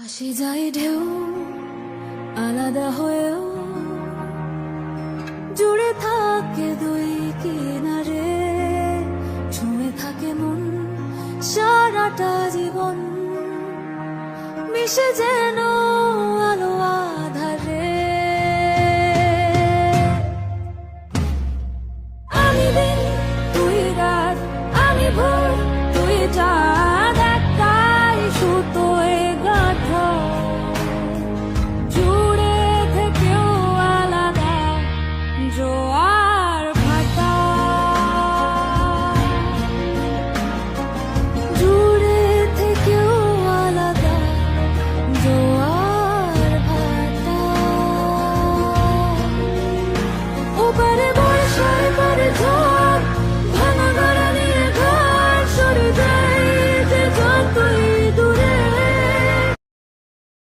ভাসে যায় ঢেউ আলাদা হয়েও, জুড়ে থাকে দুই কিনারে, ছুঁয়ে থাকে মন সারাটা জীবন, মিশে যেন